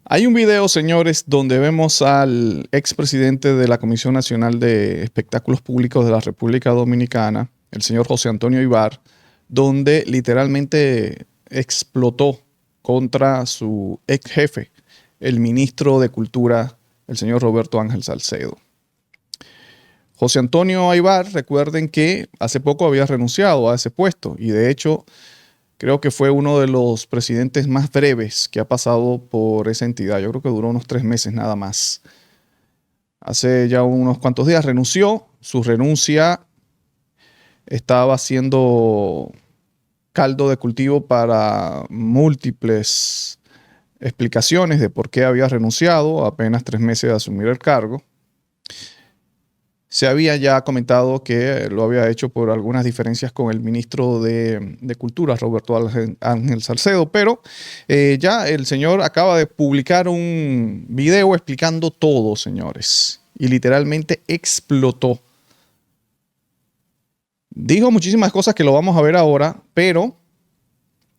Hay un video, señores, donde vemos al expresidente de la Comisión Nacional de Espectáculos Públicos de la República Dominicana, el señor José Antonio Ibar, donde literalmente explotó contra su ex jefe, el ministro de Cultura, el señor Roberto Ángel Salcedo. José Antonio Ibar, recuerden que hace poco había renunciado a ese puesto y de hecho creo que fue uno de los presidentes más breves que ha pasado por esa entidad. Yo creo que duró unos 3 meses nada más. Hace ya unos cuantos días renunció. Su renuncia estaba siendo caldo de cultivo para múltiples explicaciones de por qué había renunciado apenas 3 meses de asumir el cargo. Se había ya comentado que lo había hecho por algunas diferencias con el ministro de Cultura, Roberto Ángel Salcedo, pero ya el señor acaba de publicar un video explicando todo, señores, y literalmente explotó. Dijo muchísimas cosas que lo vamos a ver ahora, pero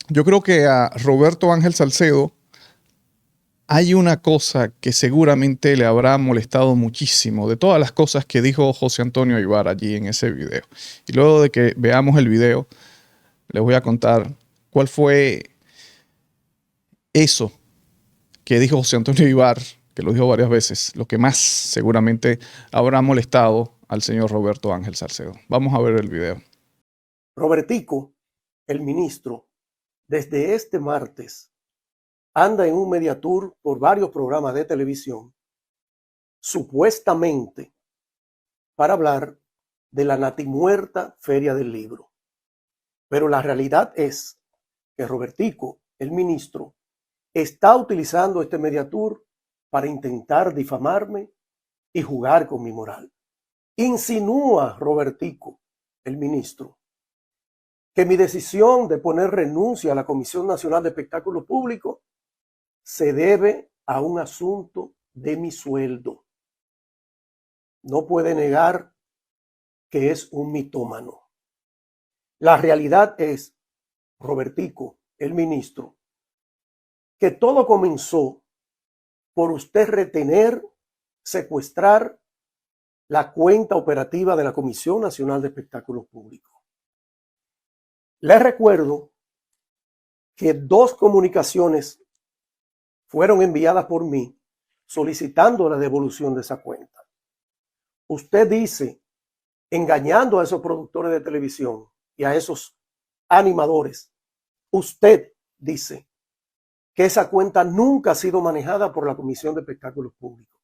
yo creo que a Roberto Ángel Salcedo hay una cosa que seguramente le habrá molestado muchísimo de todas las cosas que dijo José Antonio Ibar allí en ese video. Y luego de que veamos el video, les voy a contar cuál fue eso que dijo José Antonio Ibar, que lo dijo varias veces, lo que más seguramente habrá molestado al señor Roberto Ángel Salcedo. Vamos a ver el video. Robertico, el ministro, desde este martes anda en un media tour por varios programas de televisión, supuestamente para hablar de la natimuerta Feria del Libro. Pero la realidad es que Robertico, el ministro, está utilizando este media tour para intentar difamarme y jugar con mi moral. Insinúa Robertico, el ministro, que mi decisión de poner renuncia a la Comisión Nacional de Espectáculos Públicos se debe a un asunto de mi sueldo. No puede negar que es un mitómano. La realidad es, Robertico, el ministro, que todo comenzó por usted retener, secuestrar la cuenta operativa de la Comisión Nacional de Espectáculos Públicos. Les recuerdo que 2 comunicaciones fueron enviadas por mí solicitando la devolución de esa cuenta. Usted dice, engañando a esos productores de televisión y a esos animadores, usted dice que esa cuenta nunca ha sido manejada por la Comisión de Espectáculos Públicos.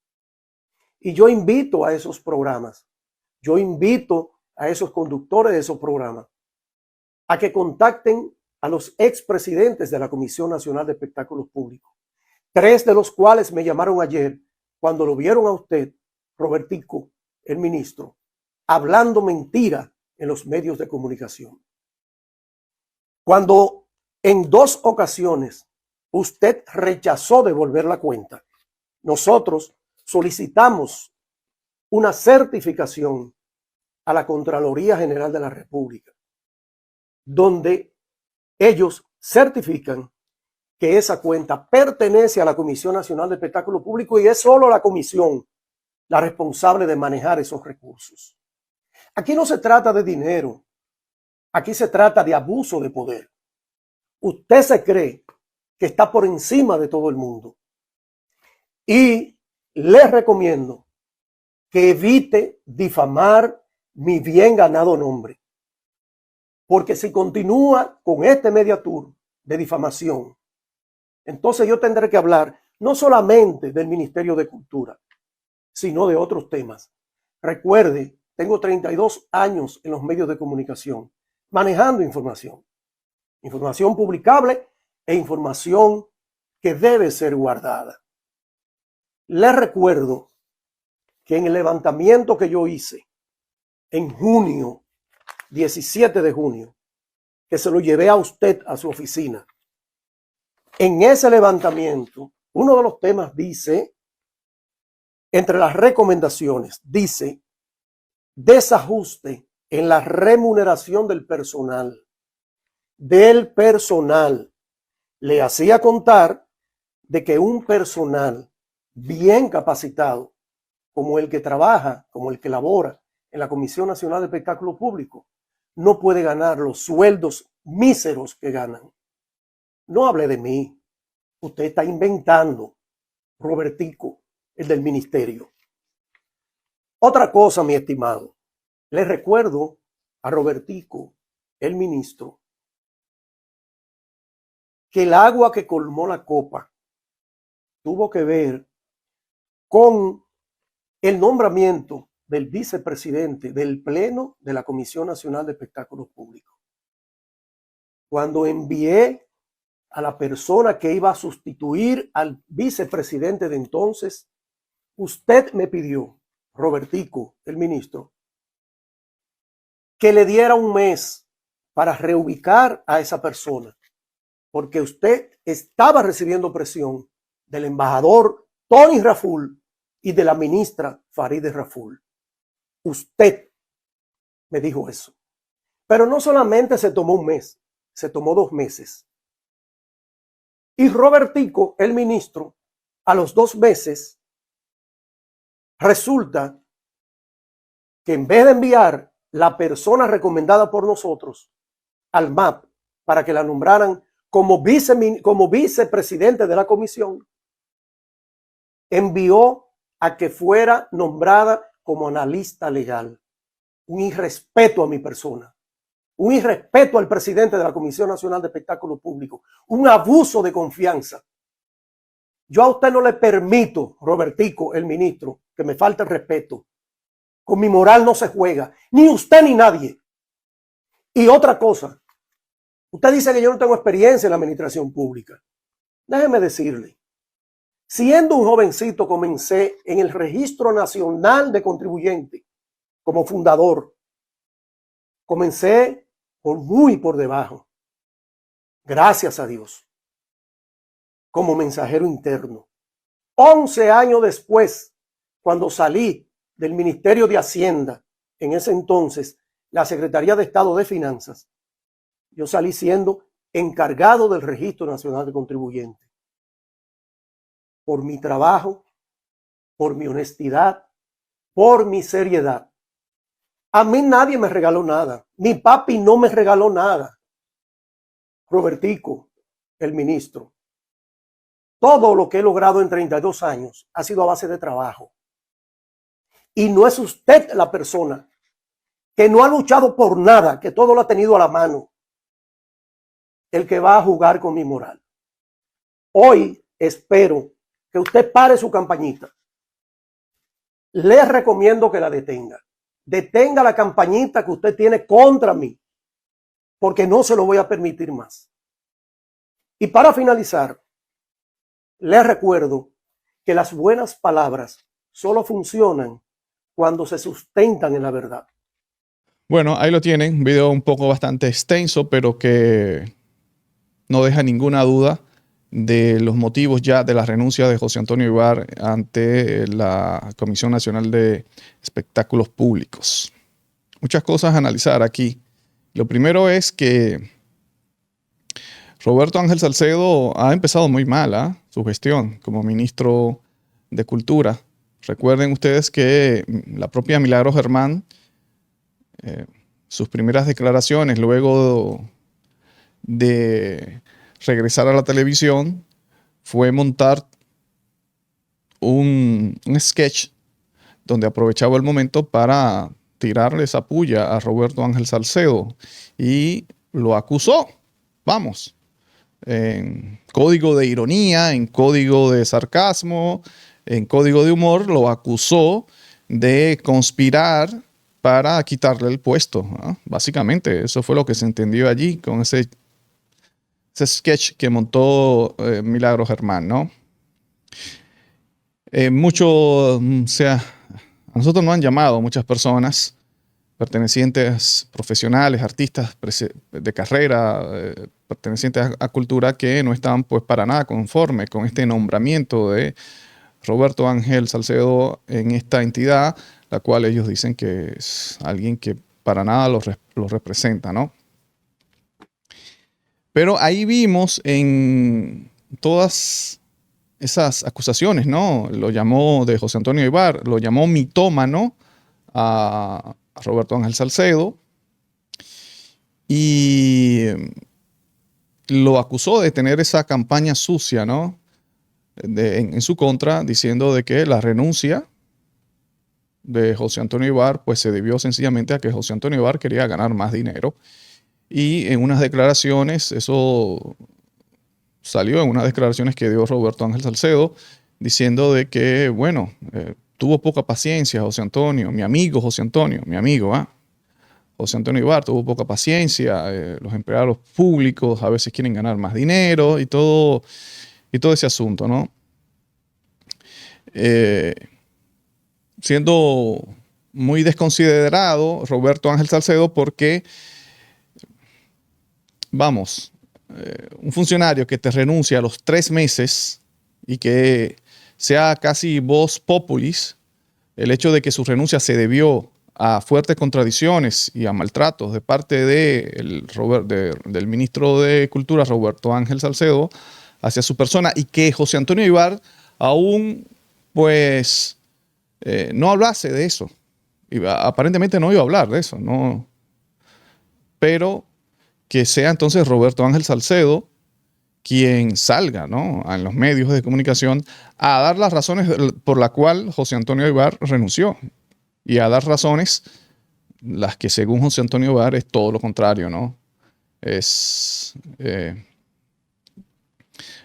Y yo invito a esos programas, yo invito a esos conductores de esos programas a que contacten a los expresidentes de la Comisión Nacional de Espectáculos Públicos. 3 de los cuales me llamaron ayer cuando lo vieron a usted, Robertico, el ministro, hablando mentira en los medios de comunicación. Cuando en 2 ocasiones usted rechazó devolver la cuenta, nosotros solicitamos una certificación a la Contraloría General de la República, donde ellos certifican que esa cuenta pertenece a la Comisión Nacional de Espectáculos Públicos y es solo la comisión la responsable de manejar esos recursos. Aquí no se trata de dinero, aquí se trata de abuso de poder. Usted se cree que está por encima de todo el mundo y les recomiendo que evite difamar mi bien ganado nombre, porque si continúa con este media tour de difamación, entonces yo tendré que hablar no solamente del Ministerio de Cultura, sino de otros temas. Recuerde, tengo 32 años en los medios de comunicación, manejando información publicable e información que debe ser guardada. Les recuerdo que en el levantamiento que yo hice en junio, 17 de junio, que se lo llevé a usted a su oficina, en ese levantamiento, uno de los temas dice, entre las recomendaciones, dice, desajuste en la remuneración del personal. Le hacía contar de que un personal bien capacitado, como el que trabaja, como el que labora en la Comisión Nacional de Espectáculo Público, no puede ganar los sueldos míseros que ganan. No hable de mí. Usted está inventando, Robertico, el del ministerio. Otra cosa, mi estimado, le recuerdo a Robertico, el ministro, que el agua que colmó la copa tuvo que ver con el nombramiento del vicepresidente del Pleno de la Comisión Nacional de Espectáculos Públicos. Cuando envié a la persona que iba a sustituir al vicepresidente de entonces, usted me pidió, Robertico, el ministro, que le diera un mes para reubicar a esa persona, porque usted estaba recibiendo presión del embajador Tony Raful y de la ministra Farideh Raful. Usted me dijo eso. Pero no solamente se tomó un mes, se tomó 2 meses. Y Robertico, el ministro, a los 2 meses, resulta que en vez de enviar la persona recomendada por nosotros al MAP para que la nombraran como vicepresidente de la comisión, envió a que fuera nombrada como analista legal. Un irrespeto a mi persona, un irrespeto al presidente de la Comisión Nacional de Espectáculos Públicos, un abuso de confianza. Yo a usted no le permito, Robertico, el ministro, que me falte el respeto. Con mi moral no se juega, ni usted ni nadie. Y otra cosa, usted dice que yo no tengo experiencia en la administración pública. Déjeme decirle, siendo un jovencito comencé en el Registro Nacional de Contribuyentes como fundador. Comencé muy por debajo, gracias a Dios, como mensajero interno. 11 años después, cuando salí del Ministerio de Hacienda, en ese entonces la Secretaría de Estado de Finanzas, yo salí siendo encargado del Registro Nacional de Contribuyentes. Por mi trabajo, por mi honestidad, por mi seriedad. A mí nadie me regaló nada. Mi papi no me regaló nada. Robertico, el ministro. Todo lo que he logrado en 32 años ha sido a base de trabajo. Y no es usted la persona que no ha luchado por nada, que todo lo ha tenido a la mano, el que va a jugar con mi moral. Hoy espero que usted pare su campañita. Les recomiendo que la detenga. Detenga la campañita que usted tiene contra mí, porque no se lo voy a permitir más. Y para finalizar, les recuerdo que las buenas palabras solo funcionan cuando se sustentan en la verdad. Bueno, ahí lo tienen, un video un poco bastante extenso, pero que no deja ninguna duda de los motivos ya de la renuncia de José Antonio Ibar ante la Comisión Nacional de Espectáculos Públicos. Muchas cosas a analizar aquí. Lo primero es que Roberto Ángel Salcedo ha empezado muy mal su gestión como ministro de Cultura. Recuerden ustedes que la propia Milagros Germán, sus primeras declaraciones luego de regresar a la televisión fue montar un sketch donde aprovechaba el momento para tirarle esa puya a Roberto Ángel Salcedo y lo acusó, vamos, en código de ironía, en código de sarcasmo, en código de humor, lo acusó de conspirar para quitarle el puesto, ¿no? Básicamente, eso fue lo que se entendió allí con ese sketch que montó Milagros Germán, ¿no? A nosotros nos han llamado muchas personas pertenecientes, profesionales, artistas de carrera, pertenecientes a cultura, que no estaban pues para nada conformes con este nombramiento de Roberto Ángel Salcedo en esta entidad, la cual ellos dicen que es alguien que para nada los representa, ¿no? Pero ahí vimos en todas esas acusaciones, ¿no? Lo llamó de José Antonio Aybar, lo llamó mitómano a Roberto Ángel Salcedo y lo acusó de tener esa campaña sucia, ¿no? En su contra, diciendo de que la renuncia de José Antonio Aybar pues se debió sencillamente a que José Antonio Aybar quería ganar más dinero. Y en unas declaraciones, eso salió en unas declaraciones que dio Roberto Ángel Salcedo, diciendo de que, bueno, tuvo poca paciencia José Antonio, mi amigo José Antonio, mi amigo, José Antonio Aybar tuvo poca paciencia, los empleados públicos a veces quieren ganar más dinero y todo ese asunto, ¿no? Siendo muy desconsiderado Roberto Ángel Salcedo porque, vamos, un funcionario que te renuncia a los 3 meses y que sea casi vox populis, el hecho de que su renuncia se debió a fuertes contradicciones y a maltratos de parte del ministro de Cultura, Roberto Ángel Salcedo, hacia su persona, y que José Antonio Aybar aún, pues, no hablase de eso. Y aparentemente no iba a hablar de eso, ¿no? Pero que sea entonces Roberto Ángel Salcedo quien salga, ¿no?, en los medios de comunicación a dar las razones por las cuales José Antonio Aybar renunció y a dar razones las que según José Antonio Aybar es todo lo contrario, ¿no? Es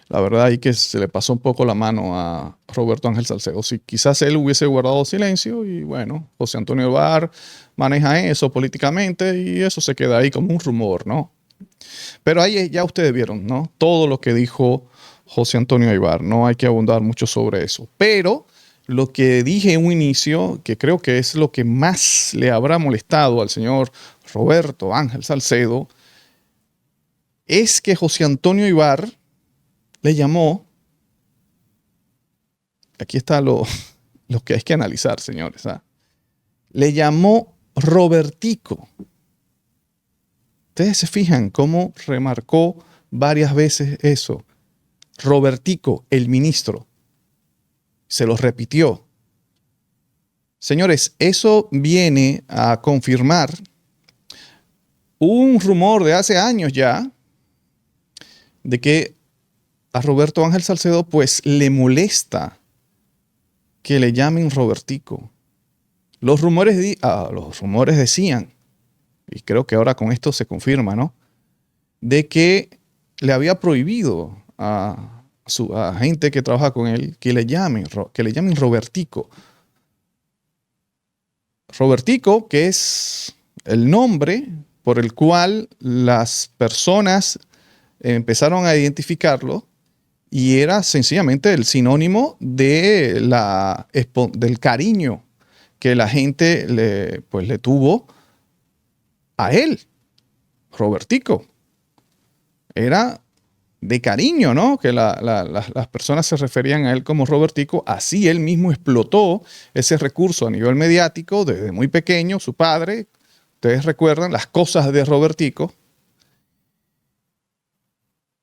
la verdad ahí que se le pasó un poco la mano a Roberto Ángel Salcedo. Si quizás él hubiese guardado silencio y bueno, José Antonio Aybar maneja eso políticamente y eso se queda ahí como un rumor, ¿no? Pero ahí ya ustedes vieron, ¿no? Todo lo que dijo José Antonio Aybar. No hay que abundar mucho sobre eso. Pero lo que dije en un inicio, que creo que es lo que más le habrá molestado al señor Roberto Ángel Salcedo, es que José Antonio Aybar le llamó, aquí está lo que hay que analizar, señores, le llamó Robertico. Ustedes se fijan cómo remarcó varias veces eso. Robertico, el ministro. Se lo repitió. Señores, eso viene a confirmar un rumor de hace años ya de que a Roberto Ángel Salcedo pues le molesta que le llamen Robertico. Los rumores decían, y creo que ahora con esto se confirma, ¿no?, de que le había prohibido a gente que trabaja con él que le llamen Robertico. Robertico, que es el nombre por el cual las personas empezaron a identificarlo y era sencillamente el sinónimo de del cariño que la gente le tuvo a él, Robertico. Era de cariño, ¿no?, que las personas se referían a él como Robertico. Así él mismo explotó ese recurso a nivel mediático desde muy pequeño. Su padre, ustedes recuerdan, las cosas de Robertico.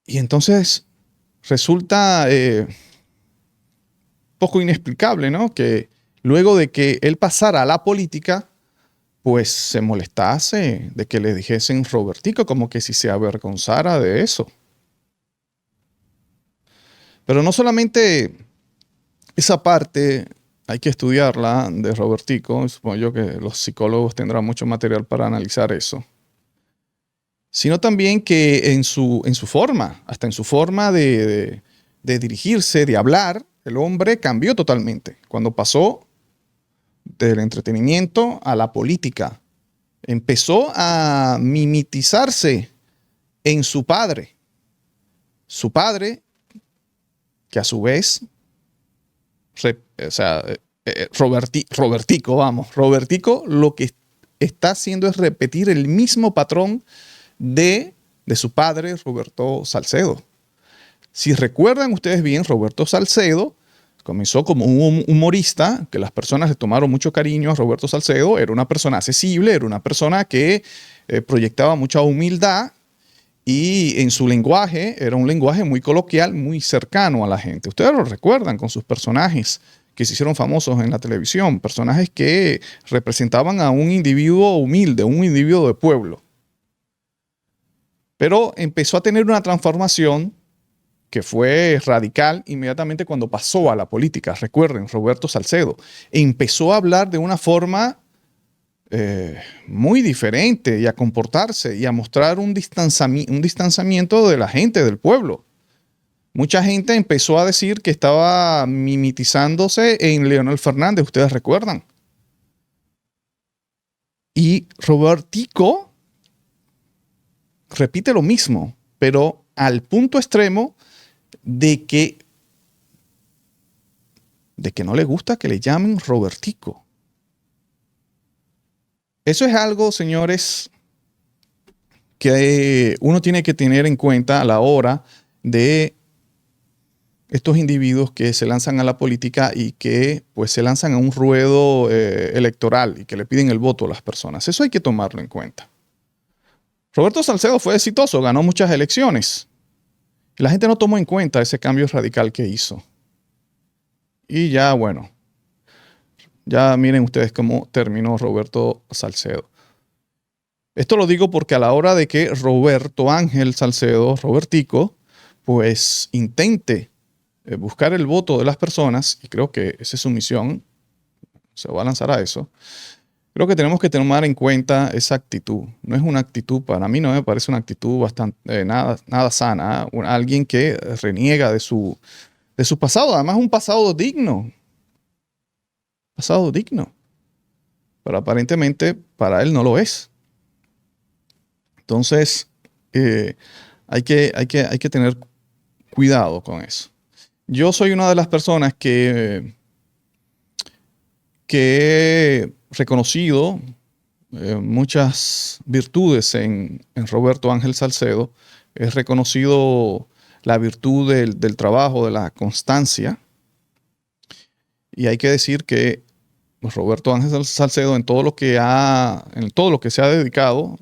Y entonces resulta poco inexplicable, ¿no?, que luego de que él pasara a la política, pues se molestase de que le dijesen Robertico, como que si se avergonzara de eso. Pero no solamente esa parte hay que estudiarla de Robertico, supongo yo que los psicólogos tendrán mucho material para analizar eso, sino también que en su forma, hasta en su forma de dirigirse, de hablar, el hombre cambió totalmente cuando pasó del entretenimiento a la política. Empezó a mimetizarse en su padre. Su padre, que a su vez, Robertico lo que está haciendo es repetir el mismo patrón de su padre, Roberto Salcedo. Si recuerdan ustedes bien, Roberto Salcedo comenzó como un humorista, que las personas le tomaron mucho cariño a Roberto Salcedo. Era una persona accesible, era una persona que proyectaba mucha humildad Y en su lenguaje era un lenguaje muy coloquial, muy cercano a la gente. Ustedes lo recuerdan con sus personajes que se hicieron famosos en la televisión, personajes que representaban a un individuo humilde, un individuo de pueblo. Pero empezó a tener una transformación que fue radical inmediatamente cuando pasó a la política. Recuerden, Roberto Salcedo empezó a hablar de una forma muy diferente y a comportarse y a mostrar un distanciamiento de la gente, del pueblo. Mucha gente empezó a decir que estaba mimetizándose en Leonel Fernández, ustedes recuerdan. Y Robertico repite lo mismo, pero al punto extremo de que no le gusta que le llamen Robertico. Eso es algo, señores, que uno tiene que tener en cuenta a la hora de estos individuos que se lanzan a la política y que pues se lanzan a un ruedo electoral y que le piden el voto a las personas. Eso hay que tomarlo en cuenta. Roberto Salcedo fue exitoso, ganó muchas elecciones. Y la gente no tomó en cuenta ese cambio radical que hizo. Y ya, bueno, ya miren ustedes cómo terminó Roberto Salcedo. Esto lo digo porque a la hora de que Roberto Ángel Salcedo, Robertico, pues intente buscar el voto de las personas, y creo que esa es su misión, se va a lanzar a eso, creo que tenemos que tomar en cuenta esa actitud. No es una actitud, para mí no me parece una actitud bastante, nada sana. Alguien que reniega de su pasado, además un pasado digno. Pasado digno. Pero aparentemente para él no lo es. Entonces, hay que tener cuidado con eso. Yo soy una de las personas que he reconocido muchas virtudes en Roberto Ángel Salcedo. He reconocido la virtud del trabajo, de la constancia. Y hay que decir que Roberto Ángel Salcedo en todo lo que se ha dedicado,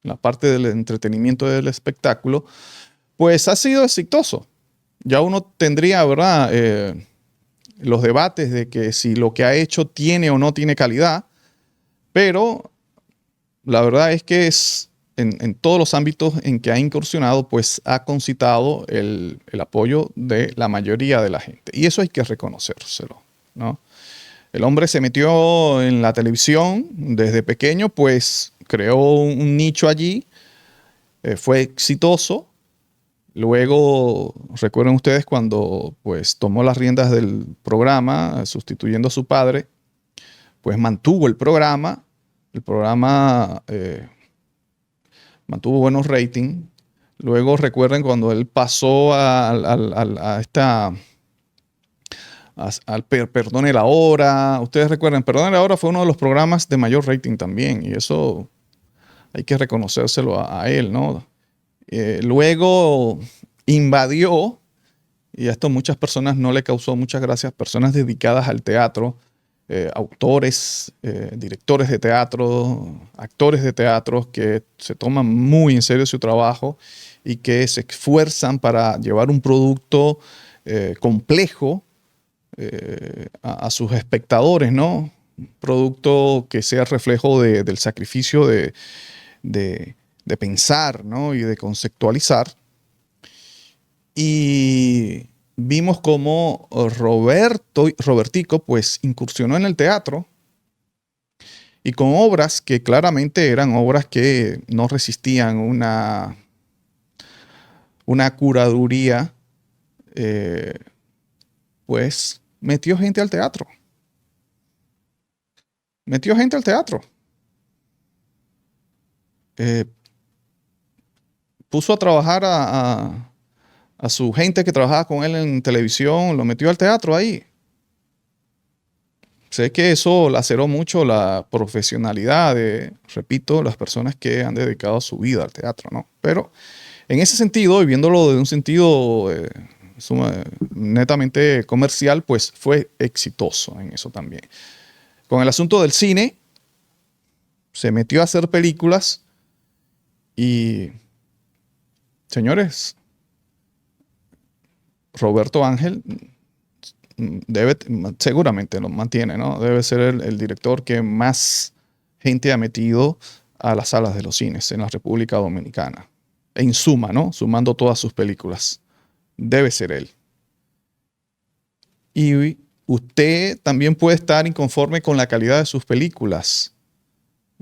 en la parte del entretenimiento y del espectáculo, pues ha sido exitoso. Ya uno tendría, ¿verdad?, los debates de que si lo que ha hecho tiene o no tiene calidad, pero la verdad es que en todos los ámbitos en que ha incursionado, pues ha concitado el apoyo de la mayoría de la gente. Y eso hay que reconocérselo, ¿no? El hombre se metió en la televisión desde pequeño, pues creó un nicho allí, fue exitoso. Luego, recuerden ustedes cuando pues tomó las riendas del programa, sustituyendo a su padre, pues mantuvo el programa mantuvo buenos ratings. Luego recuerden cuando él pasó al Perdone la Hora. Ustedes recuerdan, Perdone la Hora fue uno de los programas de mayor rating también, y eso hay que reconocérselo a él, ¿no? Luego invadió, y a esto muchas personas no le causó muchas gracias, personas dedicadas al teatro, autores, directores de teatro, actores de teatro que se toman muy en serio su trabajo y que se esfuerzan para llevar un producto complejo a sus espectadores, ¿no? Un producto que sea reflejo del sacrificio de pensar, ¿no?, y de conceptualizar. Y vimos cómo Robertico pues incursionó en el teatro y con obras que claramente eran obras que no resistían una curaduría, pues metió gente al teatro. Metió gente al teatro. Puso a trabajar a su gente que trabajaba con él en televisión, lo metió al teatro ahí. Sé que eso laceró mucho la profesionalidad de, repito, las personas que han dedicado su vida al teatro, ¿no? Pero en ese sentido, y viéndolo de un sentido netamente comercial, pues fue exitoso en eso también. Con el asunto del cine, se metió a hacer películas y señores, Roberto Ángel seguramente lo mantiene, ¿no? Debe ser el director que más gente ha metido a las salas de los cines en la República Dominicana. En suma, ¿no? Sumando todas sus películas. Debe ser él. Y usted también puede estar inconforme con la calidad de sus películas.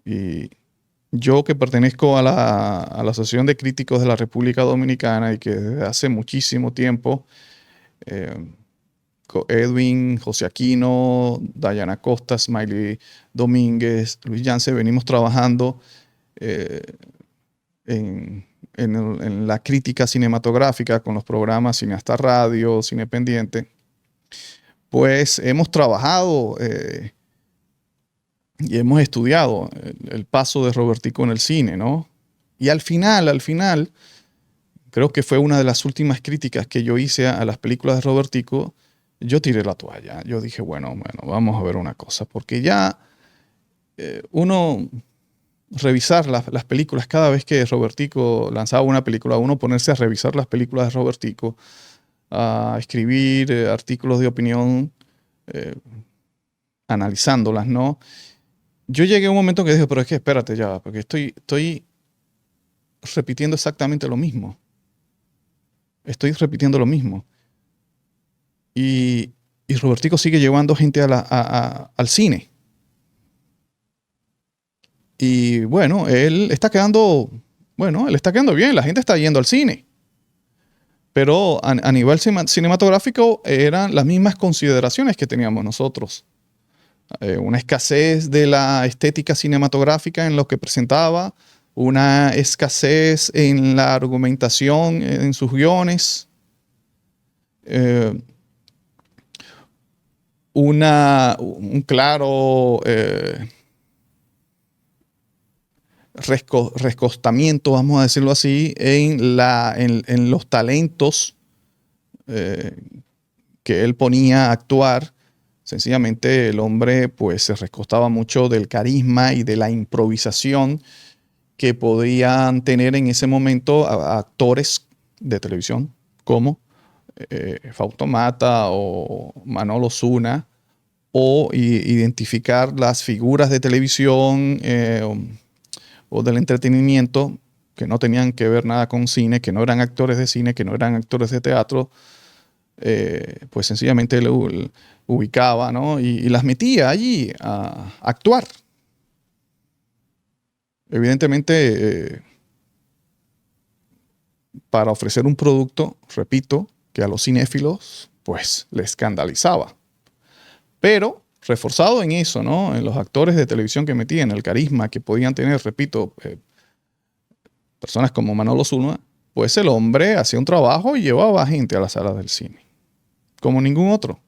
Y yo, que pertenezco a la Asociación de Críticos de la República Dominicana y que desde hace muchísimo tiempo, Edwin, José Aquino, Dayana Costa, Smiley Domínguez, Luis Yance, venimos trabajando en la crítica cinematográfica con los programas Cineasta Radio, Cine Pendiente. Pues hemos trabajado y hemos estudiado el paso de Robertico en el cine, ¿no? Y al final, creo que fue una de las últimas críticas que yo hice a las películas de Robertico. Yo tiré la toalla. Yo dije, bueno, vamos a ver una cosa. Porque ya uno revisar las películas, cada vez que Robertico lanzaba una película, uno ponerse a revisar las películas de Robertico, a escribir artículos de opinión, analizándolas, ¿no? Yo llegué a un momento que dije, pero es que espérate ya, porque estoy repitiendo exactamente lo mismo. Estoy repitiendo lo mismo. Y Robertico sigue llevando gente al cine. Y bueno, él está quedando bien, la gente está yendo al cine. Pero a nivel cinematográfico eran las mismas consideraciones que teníamos nosotros. Una escasez de la estética cinematográfica en lo que presentaba, una escasez en la argumentación en sus guiones, un claro rescostamiento, vamos a decirlo así, en los talentos que él ponía a actuar. Sencillamente el hombre pues se recostaba mucho del carisma y de la improvisación que podían tener en ese momento a actores de televisión como Fausto Mata o Manolo Zuna, o identificar las figuras de televisión o del entretenimiento que no tenían que ver nada con cine, que no eran actores de cine, que no eran actores de teatro, pues sencillamente le ubicaba, ¿no? y las metía allí a actuar. Evidentemente, para ofrecer un producto, repito, que a los cinéfilos pues le escandalizaba. Pero reforzado en eso, ¿no? En los actores de televisión que metían, el carisma que podían tener, repito, personas como Manolo Zuna, pues el hombre hacía un trabajo y llevaba gente a las salas del cine, como ningún otro.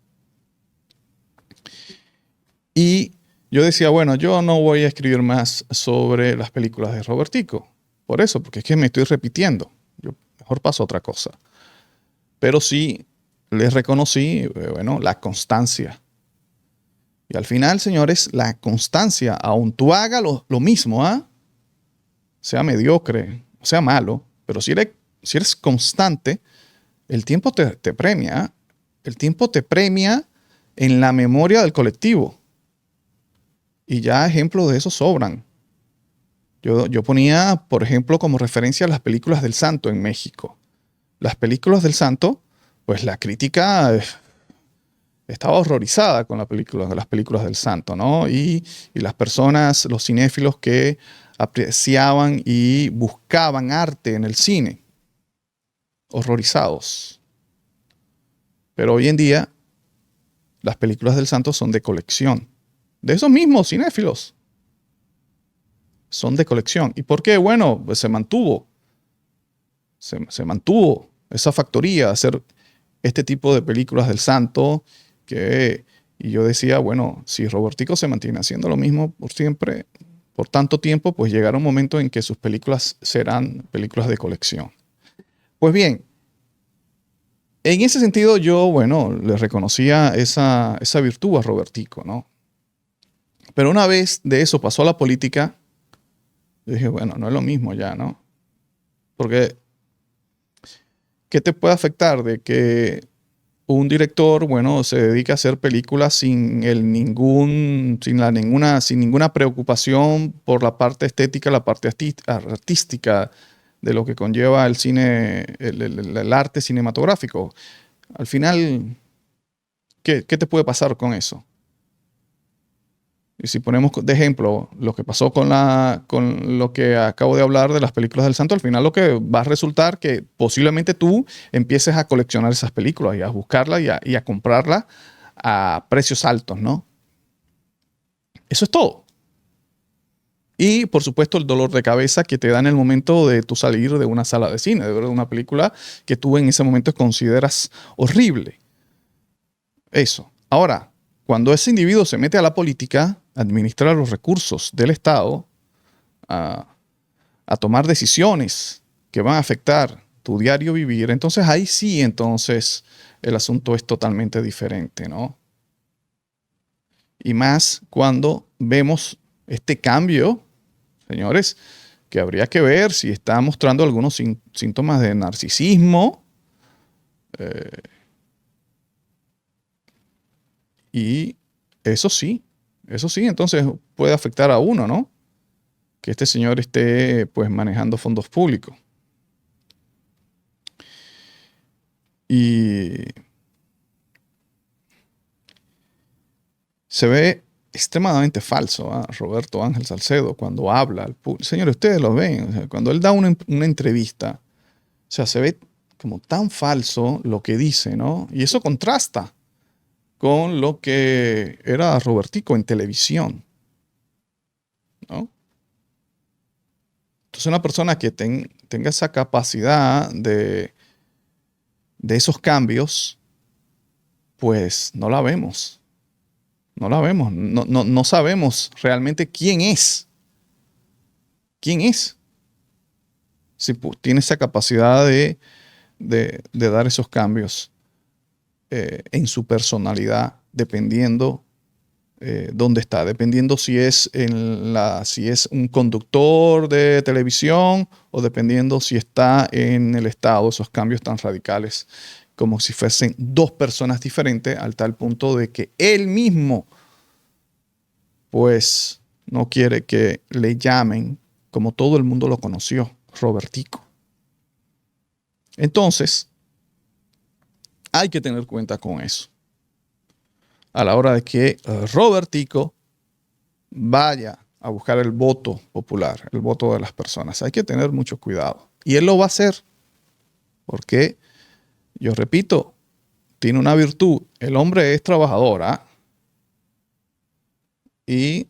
Y yo decía, bueno, yo no voy a escribir más sobre las películas de Robertico. Por eso, porque es que me estoy repitiendo. Yo mejor paso a otra cosa. Pero sí les reconocí, bueno, la constancia. Y al final, señores, la constancia, aun tú hagas lo mismo, sea mediocre, sea malo, pero si eres constante, el tiempo te premia. El tiempo te premia en la memoria del colectivo. Y ya ejemplos de eso sobran. Yo ponía, por ejemplo, como referencia las películas del Santo en México. Las películas del Santo, pues la crítica estaba horrorizada con las películas del Santo, ¿no? Y las personas, los cinéfilos que apreciaban y buscaban arte en el cine, horrorizados. Pero hoy en día, las películas del Santo son de colección. De esos mismos cinéfilos. Son de colección. ¿Y por qué? Bueno, pues se mantuvo. Se mantuvo esa factoría, hacer este tipo de películas del Santo. Y yo decía, bueno, si Robertico se mantiene haciendo lo mismo por siempre, por tanto tiempo, pues llegará un momento en que sus películas serán películas de colección. Pues bien, en ese sentido yo, bueno, le reconocía esa virtud a Robertico, ¿no? Pero una vez de eso pasó a la política, yo dije, bueno, no es lo mismo ya, ¿no? Porque ¿Qué te puede afectar de que un director, bueno, se dedica a hacer películas sin ninguna preocupación por la parte estética, la parte artística de lo que conlleva el cine, el arte cinematográfico? Al final, ¿qué te puede pasar con eso? Y si ponemos de ejemplo lo que pasó con lo que acabo de hablar de las películas del Santo, al final lo que va a resultar que posiblemente tú empieces a coleccionar esas películas y a buscarlas y a comprarlas a precios altos, ¿no? Eso es todo. Y por supuesto el dolor de cabeza que te da en el momento de tú salir de una sala de cine, de ver una película que tú en ese momento consideras horrible. Eso. Ahora, cuando ese individuo se mete a la política, a administrar los recursos del Estado, a, a tomar decisiones que van a afectar tu diario vivir, entonces ahí sí, entonces el asunto es totalmente diferente, ¿no? Y más cuando vemos este cambio, señores, que habría que ver si está mostrando algunos síntomas de narcisismo, y eso sí, entonces puede afectar a uno, ¿no? Que este señor esté pues manejando fondos públicos. Y se ve extremadamente falso a Roberto Ángel Salcedo cuando habla al público. Señores, ustedes lo ven, o sea, cuando él da una entrevista, o sea, se ve como tan falso lo que dice, ¿no? Y eso contrasta con lo que era Robertico en televisión, ¿no? Entonces una persona que tenga esa capacidad de esos cambios, pues no la vemos. No la vemos. No sabemos realmente quién es. ¿Quién es? Si tiene esa capacidad de dar esos cambios en su personalidad, dependiendo dónde está, dependiendo si es un conductor de televisión o dependiendo si está en el Estado, esos cambios tan radicales como si fuesen dos personas diferentes, al tal punto de que él mismo, pues, no quiere que le llamen como todo el mundo lo conoció, Robertico. Entonces, hay que tener cuenta con eso a la hora de que Robertico vaya a buscar el voto popular, el voto de las personas. Hay que tener mucho cuidado. Y él lo va a hacer porque, yo repito, tiene una virtud. El hombre es trabajador, ¿ah? Y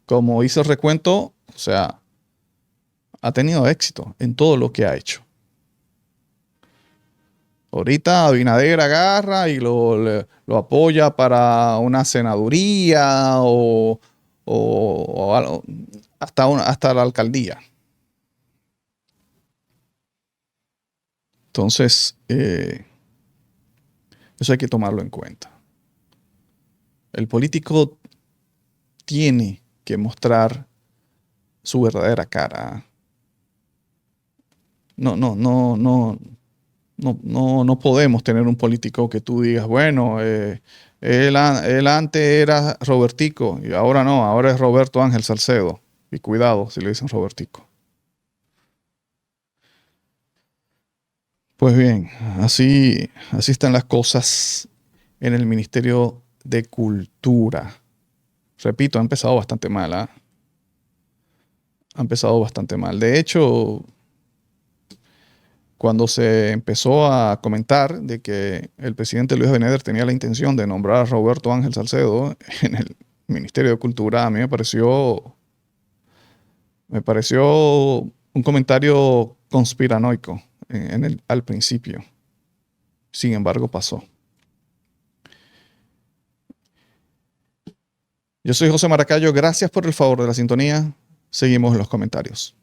como hice el recuento, o sea, ha tenido éxito en todo lo que ha hecho. Ahorita Abinader agarra y lo apoya para una senaduría o hasta la alcaldía. Entonces, eso hay que tomarlo en cuenta. El político tiene que mostrar su verdadera cara. No podemos tener un político que tú digas, bueno, él antes era Robertico y ahora no, ahora es Roberto Ángel Salcedo. Y cuidado si le dicen Robertico. Pues bien, así están las cosas en el Ministerio de Cultura. Repito, ha empezado bastante mal, ¿eh? Ha empezado bastante mal. De hecho, cuando se empezó a comentar de que el presidente Luis Abinader tenía la intención de nombrar a Roberto Ángel Salcedo en el Ministerio de Cultura, a mí me pareció un comentario conspiranoico al principio. Sin embargo, pasó. Yo soy José Maracayo, gracias por el favor de la sintonía. Seguimos en los comentarios.